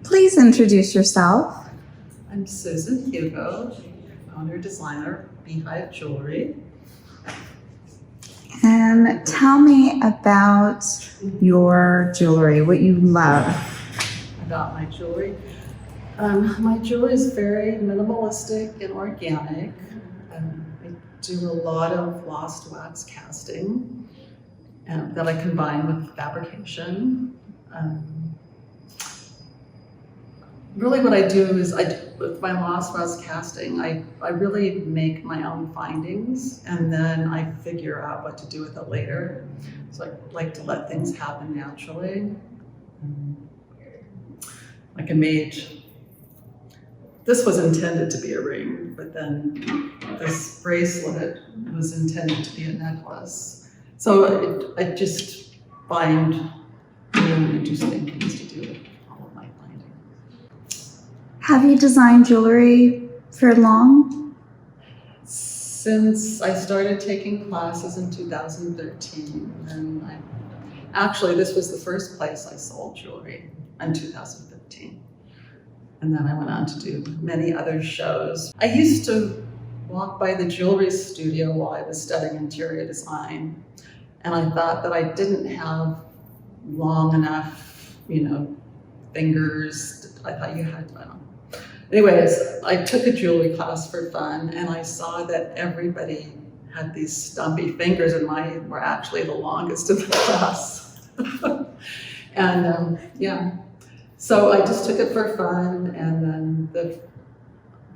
Please introduce yourself. I'm Susan Hugo, owner designer, Beehive Jewelry. And tell me about your jewelry, what you love. About my jewelry. My jewelry is very minimalistic and organic. I do a lot of lost wax casting that I combine with fabrication. Really what I do is, with my lost wax casting, I really make my own findings and then I figure out what to do with it later. So I like to let things happen naturally. Like I made, this was intended to be a ring, but then this bracelet was intended to be a necklace. So I just find new interesting things to do with all of my findings. Have you designed jewelry for long? Since I started taking classes in 2013, and actually this was the first place I sold jewelry in 2015. And then I went on to do many other shows. I used to walk by the jewelry studio while I was studying interior design, and I thought that I didn't have long enough, fingers. I thought you had, I don't know. Anyways, I took a jewelry class for fun, and I saw that everybody had these stumpy fingers, and mine were actually the longest in the class. And so I just took it for fun, and then the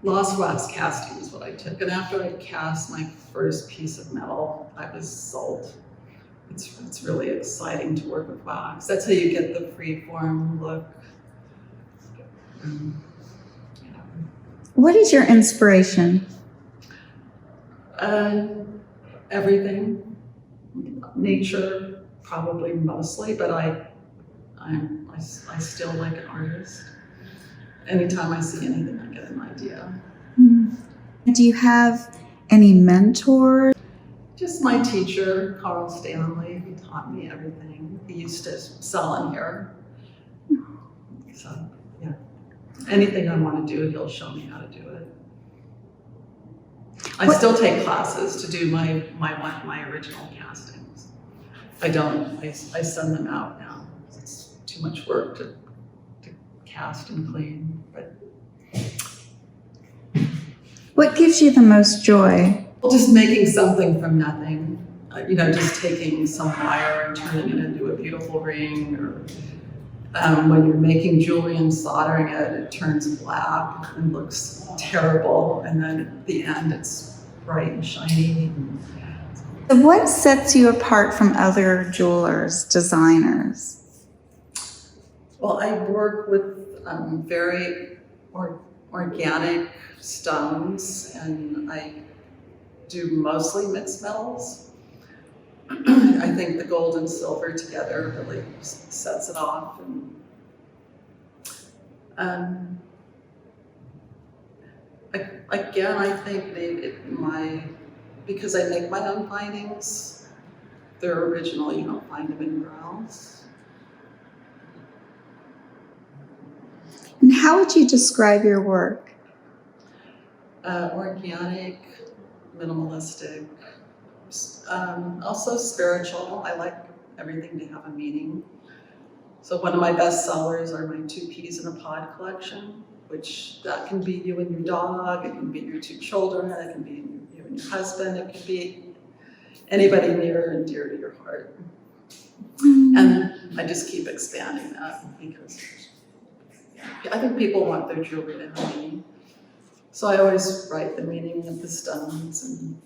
lost wax casting is what I took. And after I cast my first piece of metal, I was sold. It's really exciting to work with wax. That's how you get the free-form look. What is your inspiration? Everything. Nature, probably mostly, but I still like an artist. Anytime I see anything, I get an idea. Do you have any mentors? Just my teacher, Carl Stanley. He taught me everything. He used to sell in here. So, yeah. Anything I want to do, he'll show me how to do it. I still take classes to do my original castings. I don't. I send them out now. It's too much work to cast and clean. But What gives you the most joy? just making something from nothing. Just taking some wire and turning it into a beautiful ring, or when you're making jewelry and soldering it, it turns black and looks terrible, and then at the end it's bright and shiny. What sets you apart from other jewelers, designers? Well, I work with very organic stones, and I do mostly mixed metals. I think the gold and silver together really sets it off. And again, I think because I make my own findings, they're original. You don't find them anywhere else. And how would you describe your work? Organic, minimalistic. Also spiritual. I like everything to have a meaning. So one of my best sellers are my 2 peas in a pod collection, which that can be you and your dog, it can be your 2 children, it can be you and your husband, it can be anybody near and dear to your heart. And I just keep expanding that because I think people want their jewelry to have meaning. So I always write the meaning of the stones, and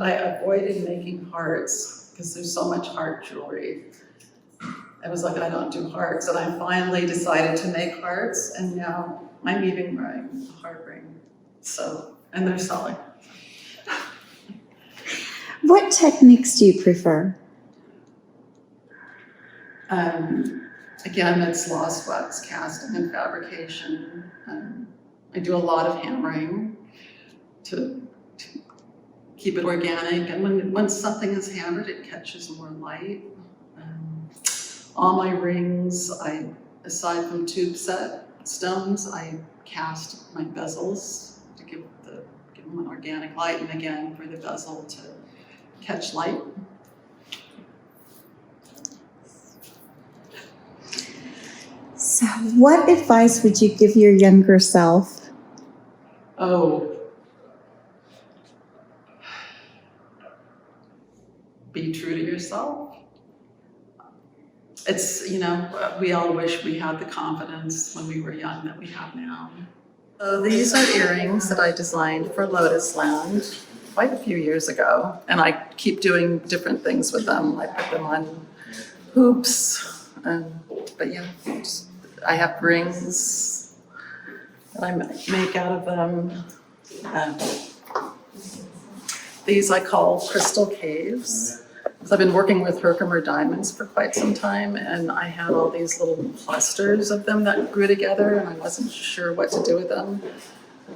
I avoided making hearts because there's so much heart jewelry. I was like, I don't do hearts, and I finally decided to make hearts, and now I'm even wearing a heart ring. So, and they're selling. What techniques do you prefer? Again, it's lost wax casting and fabrication. I do a lot of hammering to keep it organic, and when something is hammered, it catches more light. All my rings, aside from tube set stones, I cast my bezels to give them an organic light, and again for the bezel to catch light. So, what advice would you give your younger self? Oh, be true to yourself. It's, we all wish we had the confidence when we were young that we have now. So these are earrings that I designed for Lotus Land quite a few years ago, and I keep doing different things with them. I put them on hoops, but yeah, I have rings that I make out of them. These I call crystal caves. I've been working with Herkimer diamonds for quite some time, and I had all these little clusters of them that grew together, and I wasn't sure what to do with them.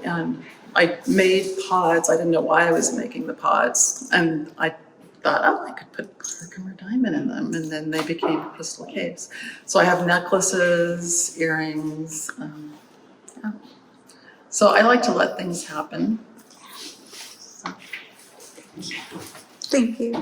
And I made pods. I didn't know why I was making the pods, and I thought, oh, I could put Herkimer diamond in them, and then they became crystal caves. So I have necklaces, earrings. Yeah. So I like to let things happen. Thank you.